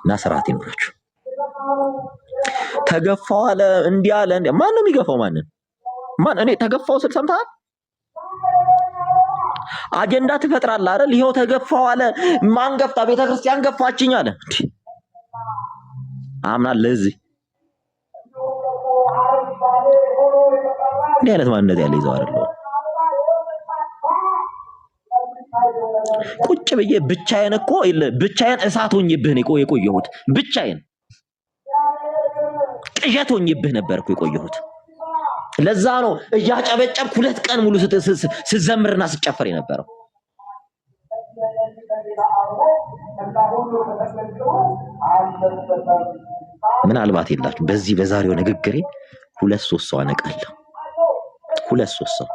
ናስራት ይኖራችሁ ተገፋው አለ እንዲህ አለ እንዴ ማን ነው የሚገፋው ማን እኔ ተገፋው ስል ሰምተሃል አጀንዳ ትፈጥራለህ አይደል ይሄው ተገፋው አለ ማን ገፍታ ቤተክርስቲያን ገፋችኝ አለ አምናለህ ለዚህ እንዲህ አይነት ማንነት ያለ ይዘው አይደል ቁጭ ብዬ ብቻዬን እኮ ብቻዬን እሳት ሆኜብህ ነው የቆየሁት ብቻዬን ቅዠት ሆኜብህ ነበርኩ የቆየሁት ለዛ ነው እያጨበጨብኩ 2 ቀን ሙሉ ስትዘምርና ስትጨፍር የነበረው ምናልባት ይላችሁ በዚህ በዛሬው ንግግሬ 2-3 ሰው አነቃለሁ 2-3 ሰው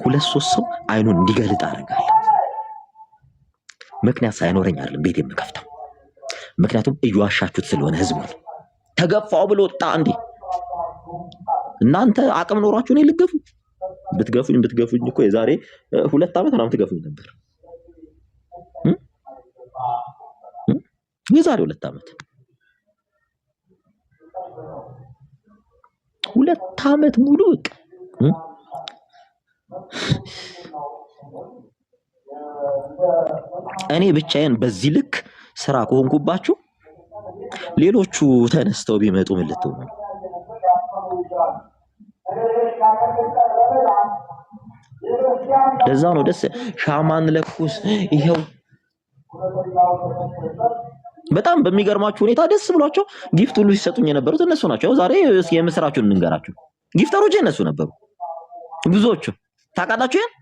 2-3 ሰው አይኑን እንዲገልጥ አደርጋለሁ ምክንያት ሳይኖረኝ አይደለም ቤት የምከፍተው ምክንያቱም እየዋሻችሁት ስለሆነ ህዝቡን ተገፋው ብሎ ወጣ እንዴ እናንተ አቅም ኖራችሁ ነው ልገፉ ብትገፉኝ እኮ የዛሬ 2 ዓመት ምናምን ትገፉኝ ነበር የዛሬ 2 ዓመት 2 ዓመት ሙሉ እኔ ብቻዬን በዚህ ልክ ስራ ከሆንኩባችሁ ሌሎቹ ተነስተው ቢመጡ ምን ልትሆኑ ለዛው ነው ደስ ሻማን ለኩስ ይሄው በጣም በሚገርማችሁ ሁኔታ ደስ ብሏቸው ጊፍት ሁሉ ሲሰጡኝ የነበሩት እነሱ ናቸው ዛሬ የምስራቹን እንንገራችሁ ጊፍተሮች እነሱ ነበሩ ብዙዎቹ ታውቃላችሁ ያን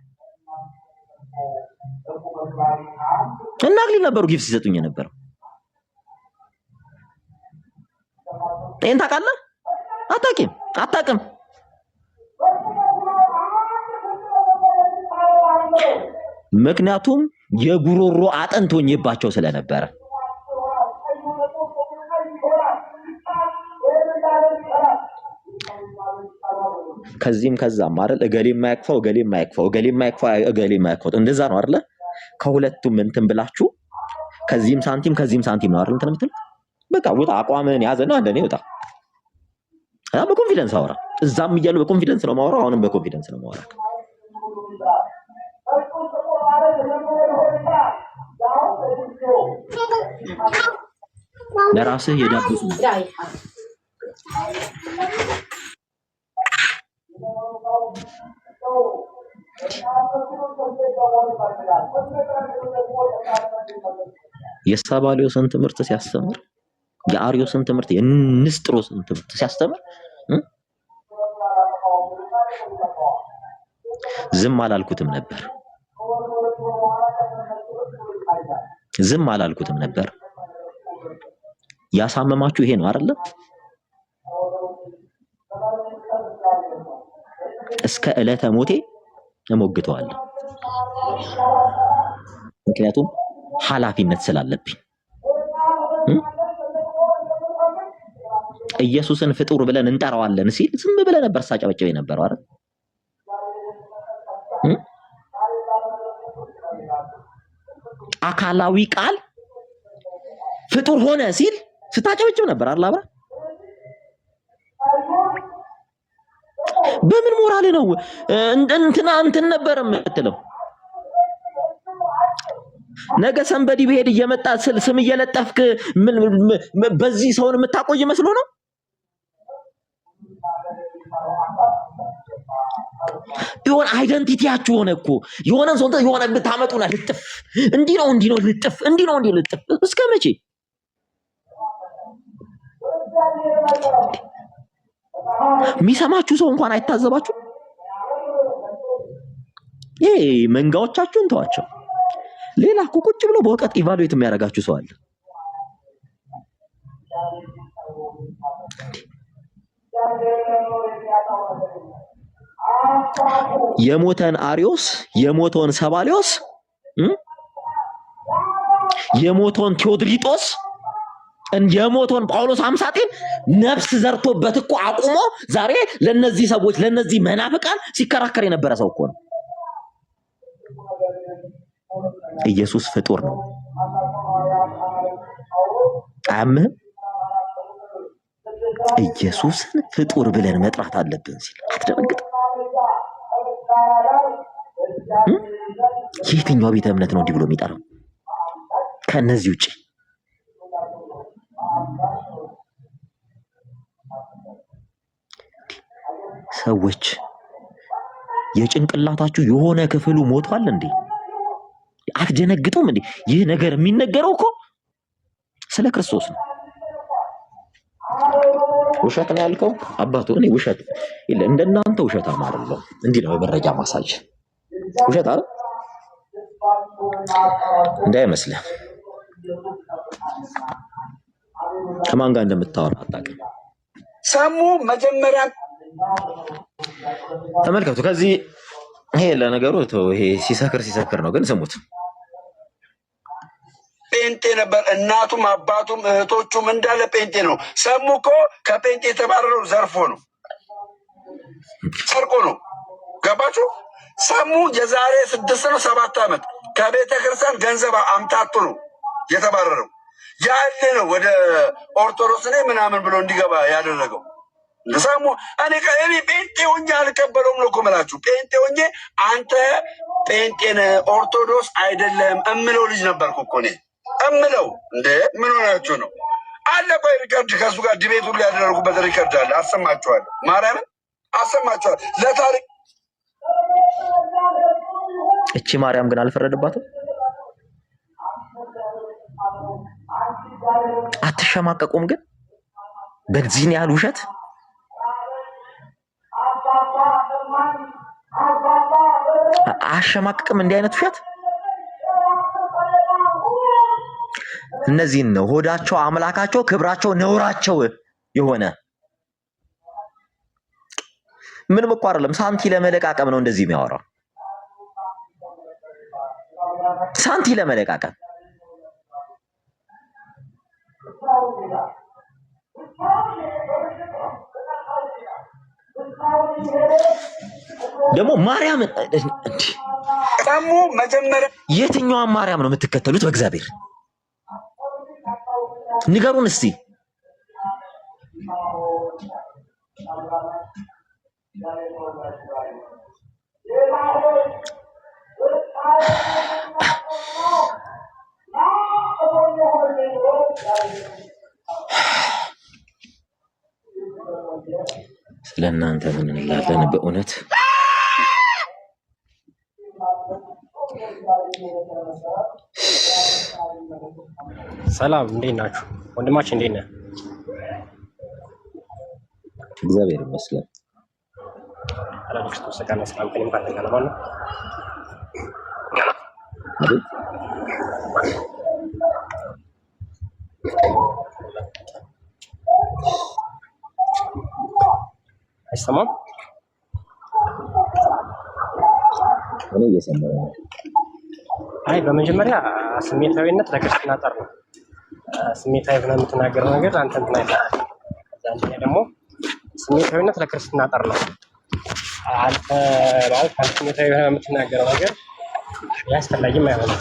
እና ግሊ ነበሩ ጊፍት ሲሰጡኝ የነበረው ይሄን ታውቃለህ አታውቅም ምክንያቱም የጉሮሮ አጥንት ሆኜባቸው ስለነበረ ከዚህም ከዛም አይደል እገሌ የማያክፋው እንደዛ ነው አይደል ከሁለቱም እንትን ብላችሁ ከዚህም ሳንቲም ነው አይደል እንትን የምትል በቃ ወጣ አቋምን ያዘና እንደኔ ወጣ በኮንፊደንስ አወራ እዛም እያሉ በኮንፊደንስ ነው ማወራው አሁንም በኮንፊደንስ ነው ማወራ ለራስህ የዳብሱ የሳባሊዮስን ትምህርት ሲያስተምር የአርዮስን ትምህርት የንስጥሮስን ትምህርት ሲያስተምር ዝም አላልኩትም ነበር ያሳመማችሁ ይሄ ነው አይደል እስከ ዕለተ ሞቴ እሞግተዋለሁ ምክንያቱም ኃላፊነት ስላለብኝ ኢየሱስን ፍጡር ብለን እንጠራዋለን ሲል ዝም ብለን ነበር ሳጨበጨበ የነበረው አይደል አካላዊ ቃል ፍጡር ሆነ ሲል ስታጨበጭብ ነበር አይደል አብራ በምን ሞራል ነው እንትን ነበር የምትለው ነገ ሰንበዲ በሄድ እየመጣ ስም እየለጠፍክ በዚህ ሰውን የምታቆይ መስሎ ነው የሆነ አይደንቲቲያችሁ ሆነ እኮ የሆነ ሰው የሆነ ብታመጡና ልጥፍ እንዲህ ነው ልጥፍ እስከ መቼ የሚሰማችሁ ሰው እንኳን አይታዘባችሁ ይሄ መንጋዎቻችሁን ተዋቸው ሌላ እኮ ቁጭ ብሎ በወቀት ኢቫሉዌት የሚያደርጋችሁ ሰው አለ የሞተን አሪዮስ የሞተውን ሰባሊዮስ የሞተውን ቴዎድሪጦስ እንደሞቶን ጳውሎስ አምሳጤን ነፍስ ዘርቶበት እኮ አቁሞ ዛሬ ለነዚህ ሰዎች ለነዚህ መናፍቃን ሲከራከር የነበረ ሰው እኮ ነው። ኢየሱስ ፍጡር ነው። አያምህም? ኢየሱስን ፍጡር ብለን መጥራት አለብን ሲል አትደነግጥ? የትኛው ቤተ እምነት ነው እንዲህ ብሎ የሚጠራው ከነዚህ ውጪ? ሰዎች የጭንቅላታችሁ የሆነ ክፍሉ ሞቷል እንዴ? አትደነግጡም እንዴ? ይህ ነገር የሚነገረው እኮ ስለ ክርስቶስ ነው። ውሸት ነው ያልከው አባቱ? እኔ ውሸት ይለ እንደናንተ ውሸታም አይደለም። እንዲህ ነው የመረጃ ማሳጅ ውሸት አይደል? እንዳይመስልህ ከማን ጋር እንደምታወራ አታውቅም። ሰሙ መጀመሪያ ተመልከቱ። ከዚህ ይሄ ለነገሩ ይሄ ሲሰክር ነው፣ ግን ስሙት። ጴንጤ ነበር። እናቱም አባቱም እህቶቹም እንዳለ ጴንጤ ነው። ሰሙ እኮ ከጴንጤ የተባረረው ዘርፎ ነው፣ ሰርቆ ነው። ገባችሁ? ሰሙ የዛሬ 6 ነው 7 ዓመት ከቤተ ክርስቲያን ገንዘብ አምታቱ ነው የተባረረው። ያለ ነው ወደ ኦርቶዶክስ ነኝ ምናምን ብሎ እንዲገባ ያደረገው። ሰሙ እኔ ጴንጤ ሆኜ አልቀበለውም ነው እኮ የምላችሁ። ጴንጤ ሆኜ አንተ ጴንጤን ኦርቶዶክስ አይደለም እምለው ልጅ ነበርኩ እኮ እኔ እምለው። እንደ ምን ሆናችሁ ነው አለ። ቆይ ሪከርድ ከሱ ጋር ዲቤት ሁሉ ያደረጉበት ሪከርድ አለ፣ አሰማችኋለሁ። ማርያምን አሰማችኋለሁ ለታሪክ። እቺ ማርያም ግን አልፈረደባትም። አትሸማቀቁም ግን በዚህን ያህል ውሸት? አሸማቀቅም እንዲህ አይነት ውሸት። እነዚህን ነው ሆዳቸው አምላካቸው ክብራቸው ነውራቸው የሆነ ምንም እኮ አይደለም። ሳንቲ ለመለቃቀም ነው እንደዚህ የሚያወራው። ሳንቲ ለመለቃቀም ደግሞ ማርያም ደግሞ መጀመሪያ የትኛዋን ማርያም ነው የምትከተሉት? በእግዚአብሔር ንገሩን እስቲ። ስለእናንተ ምን እንላለን በእውነት? ሰላም እንዴት ናችሁ? ወንድማችን እንዴት ነህ? እግዚአብሔር ይመስገን። ክርስቶስ ጋር ሰላም ከኔም ካንተ ጋር ነው። አቤት አይሰማም? እኔ እየሰማሁ ነው። አይ በመጀመሪያ ስሜታዊነት ለክርስትና ጠር ነው። ስሜታዊ ሆነህ የምትናገረው ነገር አንተ እንትን አይደለም። ከዛ ደግሞ ስሜታዊነት ለክርስትና ጠር ነው። አንተ ማለት ስሜታዊ ሆነህ የምትናገረው ነገር ያስፈላጊም አይሆንም።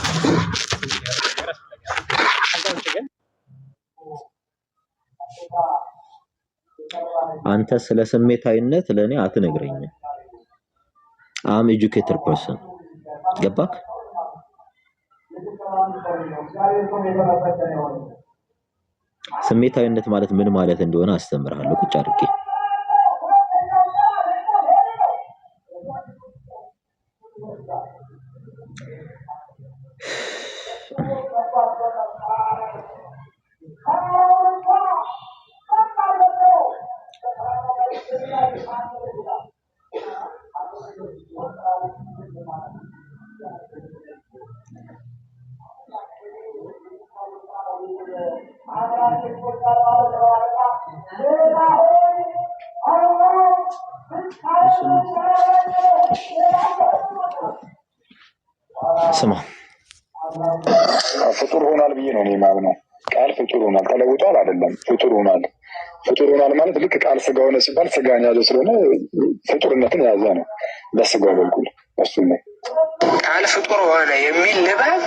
አንተ ስለ ስሜታዊነት ለእኔ አትነግረኝም። አም ኤጁኬትድ ፐርሰን ገባክ? ስሜታዊነት ማለት ምን ማለት እንደሆነ አስተምርሃለሁ ቁጭ አድርጌ። ስማ ፍጡር ሆኗል ብዬ ነው እኔ የማምነው። ቃል ፍጡር ሆኗል። ተለውጧል አይደለም፣ ፍጡር ሆኗል። ፍጡር ሆኗል ማለት ልክ ቃል ስጋ ሆነ ሲባል ስጋን ያዘ ስለሆነ ፍጡርነትን የያዘ ነው በስጋው በኩል እሱ ነው። ቃል ፍጡር ሆነ የሚል ንባብ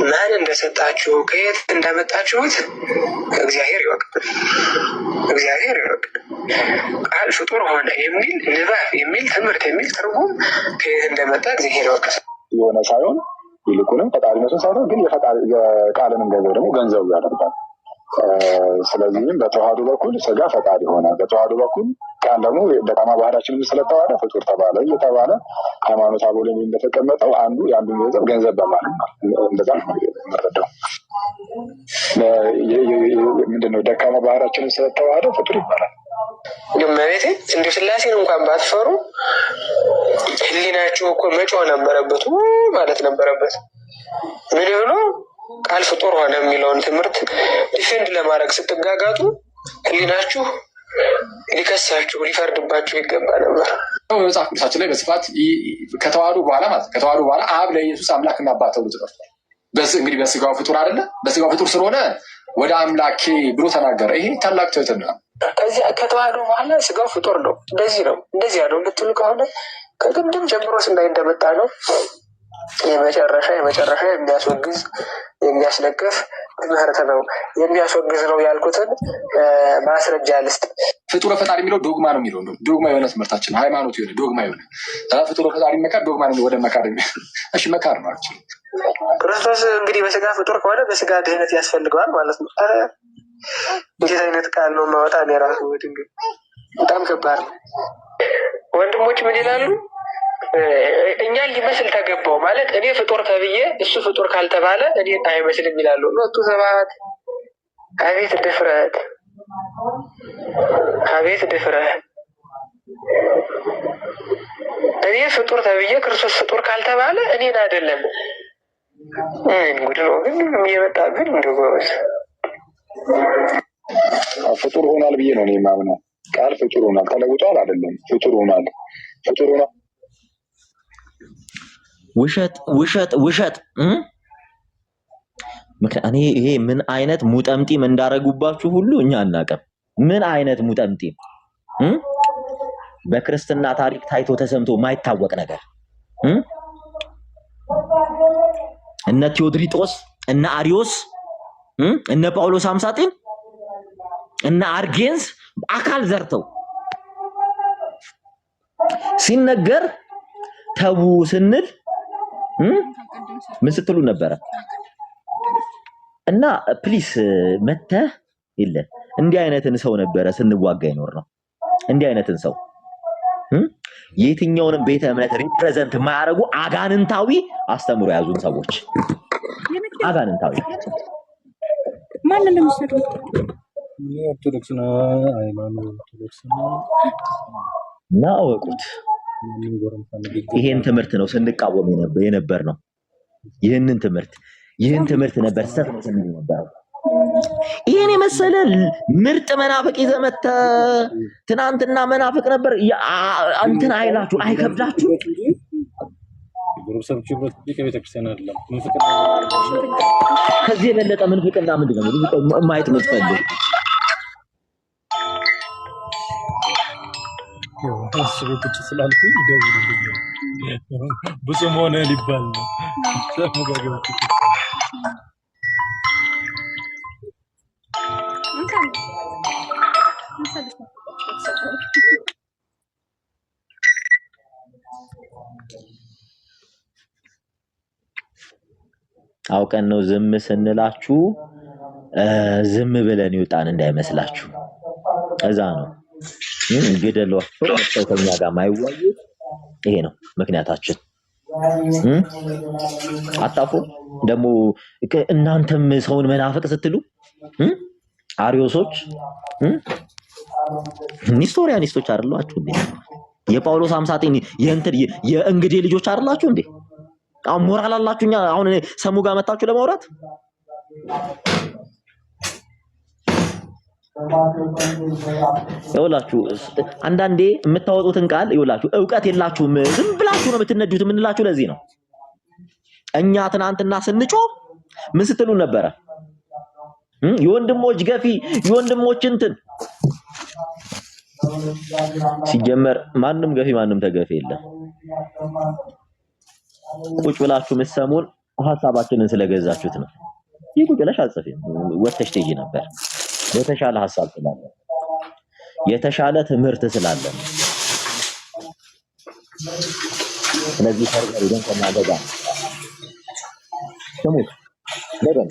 ማን እንደሰጣችሁ ከየት እንዳመጣችሁት እግዚአብሔር ይወቅ፣ እግዚአብሔር ይወቅ። ቃል ፍጡር ሆነ የሚል ንባብ የሚል ትምህርት የሚል ትርጉም ከየት እንደመጣ እግዚአብሔር ይወቅ የሆነ ሳይሆን ይልቁንም ፈጣሪነቱን ሳይሆን ግን የቃልንም ገንዘብ ደግሞ ገንዘቡ ያደርጋል። ስለዚህም በተዋህዶ በኩል ስጋ ፈጣሪ ሆነ፣ በተዋህዶ በኩል ቃል ደግሞ ደካማ ባህሪያችንን ስለተዋሃደ ፍጡር ተባለ እየተባለ ሃይማኖት አበው ላይ እንደተቀመጠው አንዱ የአንዱ ገንዘብ በማለት እንደዛ ነው የምንረዳው። ምንድነው ደካማ ባህሪያችንን ስለተዋሃደ ፍጡር ይባላል። መቤቴ እንዲሁ ስላሴን እንኳን ባትፈሩ ህሊናችሁ እኮ መጮህ ነበረበት ማለት ነበረበት። ምን ሆኖ ቃል ፍጡር ሆነ የሚለውን ትምህርት ዲፌንድ ለማድረግ ስትጋጋጡ ህሊናችሁ ሊከሳችሁ ሊፈርድባችሁ ይገባ ነበር። መጽሐፍ ቅዱሳችን ላይ በስፋት ከተዋህዶ በኋላ ማለት ከተዋህዶ በኋላ አብ ለኢየሱስ አምላክና አባት ተብሎ ተጠርቷል። እንግዲህ በስጋው ፍጡር አይደለ? በስጋው ፍጡር ስለሆነ ወደ አምላኬ ብሎ ተናገረ። ይሄ ታላቅ ትህትና ነው። ከዚህ ከተዋህዶ በኋላ ስጋው ፍጡር ነው። እንደዚህ ነው እንደዚህ ያለው ልትሉ ከሆነ ከቅድም ጀምሮ ስናይ እንደመጣ ነው። የመጨረሻ የሚያስወግዝ የሚያስነቅፍ ትምህርት ነው። የሚያስወግዝ ነው ያልኩትን ማስረጃ ልስጥ። ፍጡረ ፈጣሪ የሚለው ዶግማ ነው የሚለው ዶግማ የሆነ ትምህርታችን ሃይማኖት የሆነ ዶግማ የሆነ ፍጡረ ፈጣሪ መካድ ዶግማ ነው። ወደ መካድ እሺ መካድ ነው። ክርስቶስ እንግዲህ በስጋ ፍጡር ከሆነ በስጋ ድህነት ያስፈልገዋል ማለት ነው። እንዴት አይነት ቃል ነው ማወጣ? የራሱ ድንግል በጣም ከባድ ነው። ወንድሞች ምን ይላሉ? እኛን ሊመስል ተገባው ማለት እኔ ፍጡር ተብዬ እሱ ፍጡር ካልተባለ እኔ አይመስልም ይላሉ። ሎቱ ሰባት አቤት ድፍረት፣ አቤት ድፍረት! እኔ ፍጡር ተብዬ ክርስቶስ ፍጡር ካልተባለ እኔን አይደለም። ጉድ ነው ግን የመጣ ግን እንደ ጎበዝ ፍጡር ሆኗል ብዬ ነው እኔ የማምነው። ቃል ፍጡር ሆኗል፣ ተለውጧል አይደለም፣ ፍጡር ሆኗል። ፍጡር ሆኗል። ውሸት ውሸት ውሸት። እኔ ይሄ ምን አይነት ሙጠምጢም እንዳረጉባችሁ ሁሉ እኛ አናውቅም። ምን አይነት ሙጠምጢም በክርስትና ታሪክ ታይቶ ተሰምቶ ማይታወቅ ነገር። እነ ቴዎድሪጦስ፣ እነ አሪዮስ፣ እነ ጳውሎስ አምሳጤን፣ እነ አርጌንስ አካል ዘርተው ሲነገር ተው ስንል ምን ስትሉ ነበረ? እና ፕሊስ መተህ የለ እንዲህ አይነትን ሰው ነበረ ስንዋጋ ይኖር ነው። እንዲህ አይነትን ሰው የትኛውንም ቤተ እምነት ሪፕሬዘንት የማያደርጉ አጋንንታዊ አስተምሮ ያዙን ሰዎች። አጋንንታዊ ማን እንደሚሰሩ ኦርቶዶክስ ነው ሃይማኖት ኦርቶዶክስ ነው ወቁት። ይሄን ትምህርት ነው ስንቃወም የነበር ነው። ይህን ትምህርት ነበር ሰት ነው ስንል ነበር። ይሄን የመሰለ ምርጥ መናፍቅ ይዘህ መተህ ትናንትና መናፍቅ ነበር አንተን አይላችሁ አይከብዳችሁ? ከዚህ የበለጠ ምንፍቅና ምንድን ነው ማየት የምትፈልግ? ብዙም ሆነ ሊባል ነው። አውቀን ነው ዝም ስንላችሁ ዝም ብለን ይውጣን እንዳይመስላችሁ። እዛ ነው ግደሏቸው ከኛ ጋር ማይዋዩ። ይሄ ነው ምክንያታችን። አጣፉ ደግሞ እናንተም ሰውን መናፈቅ ስትሉ አሪዮሶች ኒስቶሪያኒስቶች አይደላችሁ እንዴ? የጳውሎስ አምሳጤን የእንግዴ ልጆች አይደላችሁ እንዴ? አሁን ሞራል አላችሁኛ? አሁን ሰሙ ጋር መጣችሁ ለማውራት? ይኸውላችሁ አንዳንዴ የምታወጡትን ቃል ይኸውላችሁ ዕውቀት የላችሁም፣ ዝም ብላችሁ ነው የምትነዱት የምንላችሁ ለዚህ ነው። እኛ ትናንትና ስንጮህ ምን ስትሉ ነበረ? የወንድሞች ገፊ የወንድሞች እንትን ሲጀመር ማንም ገፊ ማንም ተገፊ የለም። ቁጭ ብላችሁ የምትሰሙን ሐሳባችንን ስለገዛችሁት ነው። ይህ ቁጭ ብለሽ አጽፊም ወተሽ ትይ ነበር። የተሻለ ሐሳብ ስላለ የተሻለ ትምህርት ስላለ ስለዚህ ፈርቀር ይደን ከማደጋ ስሙት ለደን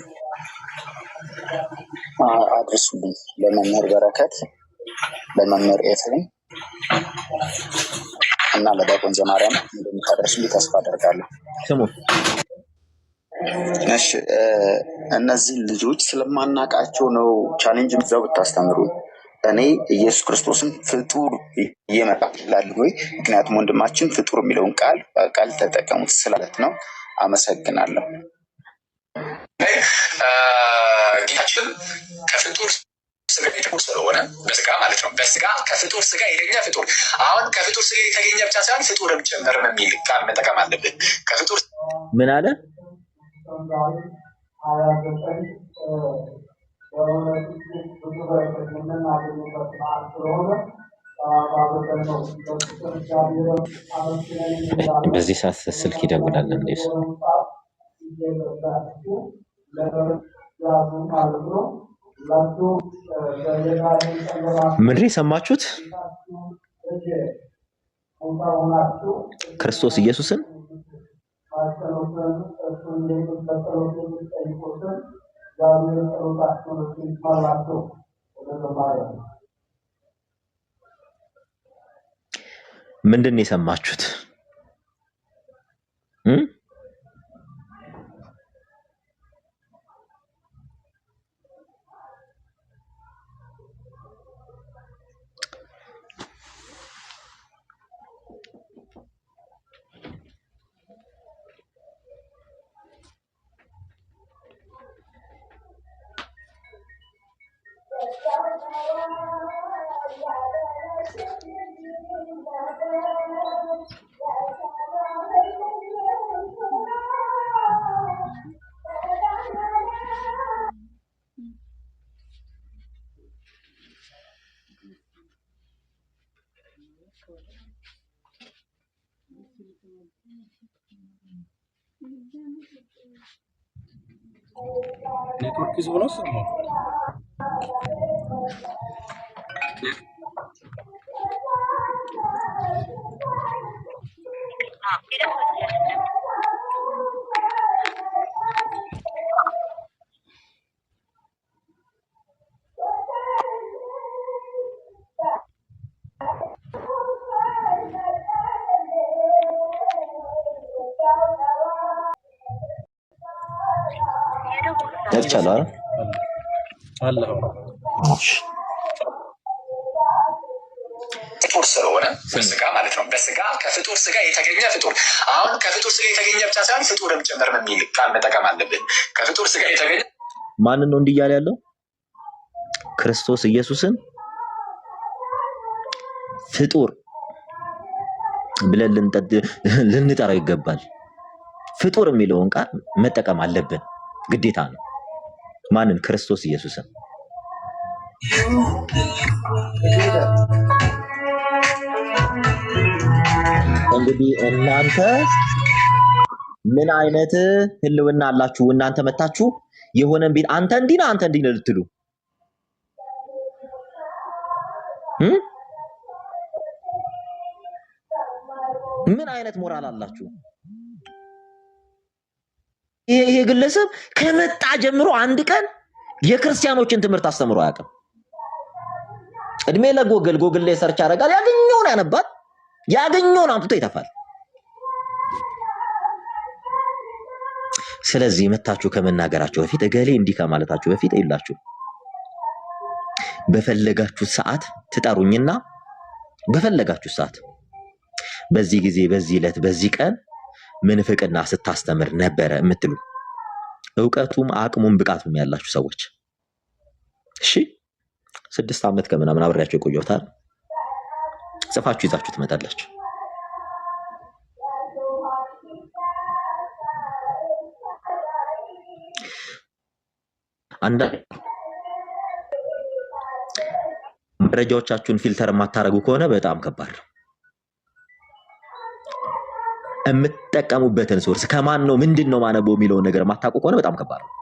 አድርሱልኝ ለመምህር በረከት ለመምህር ኤፍሬም እና ለዲያቆን ዘማርያም እንደምታደርሱልኝ ተስፋ አደርጋለሁ። ስሙት። እሺ እነዚህ ልጆች ስለማናቃቸው ነው ቻሌንጅ ምዛው ብታስተምሩ እኔ ኢየሱስ ክርስቶስን ፍጡር እየመጣ ይላል ወይ? ምክንያቱም ወንድማችን ፍጡር የሚለውን ቃል ተጠቀሙት ስላለት ነው። አመሰግናለሁ። ጌታችን ከፍጡር ስጋ የተገኘ ስለሆነ በስጋ ማለት ነው። በስጋ ከፍጡር ስጋ የተገኘ ፍጡር። አሁን ከፍጡር ስጋ የተገኘ ብቻ ሳይሆን ፍጡርም ጭምር የሚል ቃል መጠቀም አለብን። ከፍጡር ምን አለ? በዚህ ሰዓት ስልክ ይደውላል እንዴ? ምንድን የሰማችሁት? ክርስቶስ ኢየሱስን ምንድን ነው የሰማችሁት? ኔትወርክ ይዞ ነው ስሙ ያቻላል አላህ ፍጡር ስለሆነ በስጋ ማለት ነው። በስጋ ከፍጡር ስጋ የተገኘ ፍጡር። አሁን ከፍጡር ስጋ የተገኘ ብቻ ሳይሆን ፍጡርም ጭምር የሚል ቃል መጠቀም አለብን። ከፍጡር ስጋ የተገኘ ማንን ነው እንዲህ እያለ ያለው? ክርስቶስ ኢየሱስን ፍጡር ብለን ልንጠራው ይገባል። ፍጡር የሚለውን ቃል መጠቀም አለብን፣ ግዴታ ነው። ማንን? ክርስቶስ ኢየሱስን። እንግዲህ እናንተ ምን አይነት ህልውና አላችሁ? እናንተ መታችሁ የሆነን ቢል አንተ እንዲህ ነህ አንተ እንዲህ ነህ ልትሉ ምን አይነት ሞራል አላችሁ? ይሄ ግለሰብ ከመጣ ጀምሮ አንድ ቀን የክርስቲያኖችን ትምህርት አስተምሮ አያውቅም። እድሜ ለጎግል ላይ ሰርች ያደርጋል፣ ያገኘውን ያነባል፣ ያገኘውን አምጥቶ ይተፋል። ስለዚህ መታችሁ ከመናገራችሁ በፊት እገሌ እንዲህ ከማለታችሁ በፊት ይላችሁ በፈለጋችሁት ሰዓት ትጠሩኝና በፈለጋችሁት ሰዓት በዚህ ጊዜ በዚህ ዕለት በዚህ ቀን ምንፍቅና ስታስተምር ነበረ የምትሉ ዕውቀቱም አቅሙም ብቃቱም ያላችሁ ሰዎች እሺ 6 ዓመት ከምናምን አብሬያቸው የቆየሁታል ጽፋችሁ ይዛችሁ ትመጣላችሁ። መረጃዎቻችሁን ፊልተር የማታረጉ ከሆነ በጣም ከባድ ነው። የምትጠቀሙበትን ሶርስ ከማን ነው ምንድን ነው ማነበው የሚለውን ነገር የማታውቁ ከሆነ በጣም ከባድ ነው።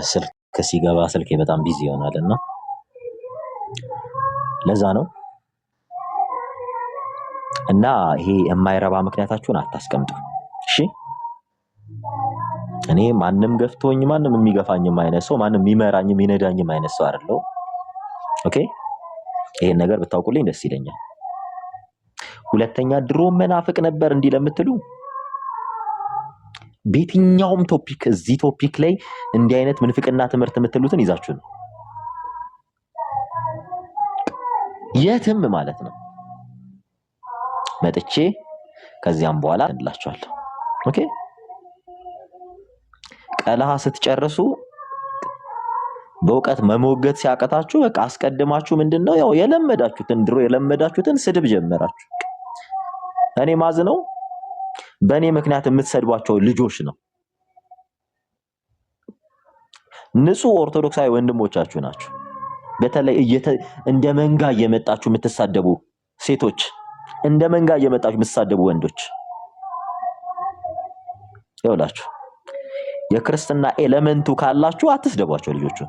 ስልክ ሲገባ ስልኬ በጣም ቢዚ ይሆናል እና ለዛ ነው። እና ይሄ የማይረባ ምክንያታችሁን አታስቀምጡ። እሺ እኔ ማንም ገፍቶኝ ማንም የሚገፋኝም አይነት ሰው ማንም የሚመራኝም የሚነዳኝም አይነት ሰው አይደለሁም። ኦኬ ይሄን ነገር ብታውቁልኝ ደስ ይለኛል። ሁለተኛ ድሮ መናፍቅ ነበር እንዲህ ለምትሉ በየትኛውም ቶፒክ እዚህ ቶፒክ ላይ እንዲህ አይነት ምንፍቅና ትምህርት የምትሉትን ይዛችሁ ነው የትም ማለት ነው መጥቼ ከዚያም በኋላ እንላችኋለሁ። ኦኬ ቀለሃ ስትጨርሱ በእውቀት መሞገት ሲያቀታችሁ በቃ አስቀድማችሁ ምንድነው ያው የለመዳችሁትን ድሮ የለመዳችሁትን ስድብ ጀመራችሁ። እኔ ማዝነው በእኔ ምክንያት የምትሰድቧቸው ልጆች ነው። ንጹህ ኦርቶዶክሳዊ ወንድሞቻችሁ ናቸው። በተለይ እንደ መንጋ እየመጣችሁ የምትሳደቡ ሴቶች፣ እንደ መንጋ እየመጣችሁ የምትሳደቡ ወንዶች ይኸውላችሁ የክርስትና ኤሌመንቱ ካላችሁ አትስደቧቸው ልጆቹ።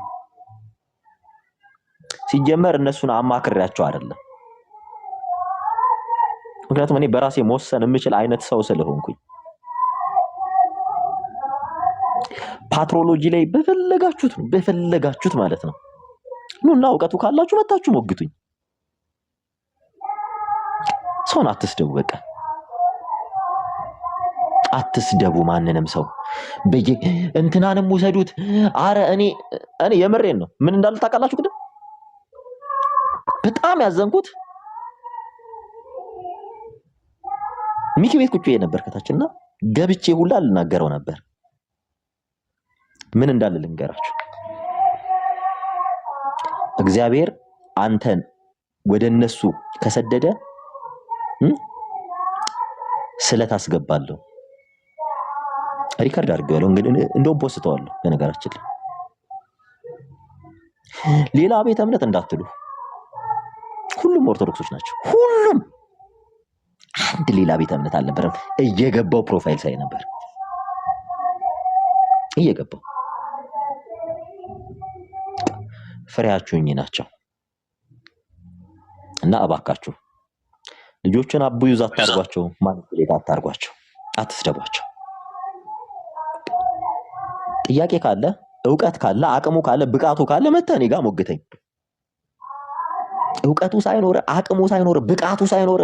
ሲጀመር እነሱን አማክሪያቸው አይደለም። ምክንያቱም እኔ በራሴ መወሰን የምችል አይነት ሰው ስለሆንኩኝ ፓትሮሎጂ ላይ በፈለጋችሁት ማለት ነው ኑና እውቀቱ ካላችሁ መታችሁ ሞግቱኝ። ሰውን አትስደቡ፣ በቃ አትስደቡ ማንንም ሰው እንትናንም ውሰዱት። አረ እኔ የምሬን ነው። ምን እንዳለ ታውቃላችሁ? ግን በጣም ያዘንኩት ሚኪ ቤት ቁጭ ነበር ከታችና ገብቼ ሁላ ልናገረው ነበር። ምን እንዳለ ልንገራችሁ። እግዚአብሔር አንተን ወደ እነሱ ከሰደደ ስለታስገባለሁ። ሪከርድ አድርጌዋለሁ። እንግዲህ እንደውም ፖስተዋለሁ። በነገራችን ላይ ሌላ ቤተ እምነት እንዳትሉ፣ ሁሉም ኦርቶዶክሶች ናቸው። ሁሉም አንድ ሌላ ቤተ እምነት አልነበረም። እየገባው ፕሮፋይል ሳይ ነበር እየገባው ፍሬያችሁኝ ናቸው እና እባካችሁ ልጆችን አቡዩዝ አታርጓቸው፣ ማኒፑሌት አታርጓቸው፣ አትስደቧቸው። ጥያቄ ካለ እውቀት ካለ አቅሙ ካለ ብቃቱ ካለ መተህ እኔ ጋር ሞግተኝ። እውቀቱ ሳይኖር አቅሙ ሳይኖር ብቃቱ ሳይኖር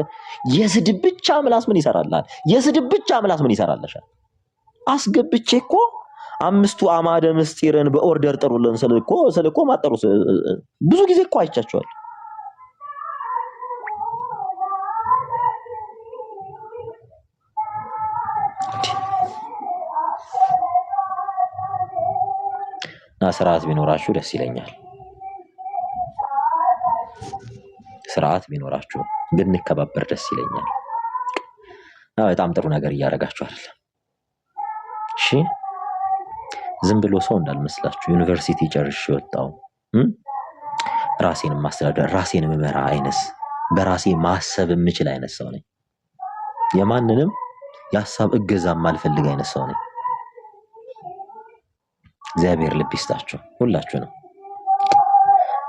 የስድብ ብቻ ምላስ ምን ይሰራልሃል? የስድብ ብቻ ምላስ ምን ይሰራልሻል? አስገብቼ እኮ 5ቱ አማደ ምስጢርን በኦርደር ጥሩልን ስልኮ ማጠሩ ብዙ ጊዜ እኮ አይቻቸዋል። እና ስርዓት ቢኖራችሁ ደስ ይለኛል። ስርዓት ቢኖራችሁ ብንከባበር ደስ ይለኛል። በጣም ጥሩ ነገር እያደረጋችሁ አይደለም። እሺ ዝም ብሎ ሰው እንዳልመስላችሁ ዩኒቨርሲቲ ጨርሼ ወጣው ራሴን ማስተዳደር ራሴን መመራ አይነስ በራሴ ማሰብ የምችል አይነት ሰው ነኝ። የማንንም የሀሳብ እገዛ ማልፈልግ አይነት ሰው ነኝ። እግዚአብሔር ልብ ይስጣችሁ ሁላችሁ ነው።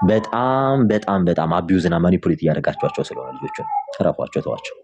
በጣም አቢዩዝና ማኒፑሌት እያደረጋችኋቸው ስለሆነ ልጆቹን ተረፏቸው፣ ተዋቸው።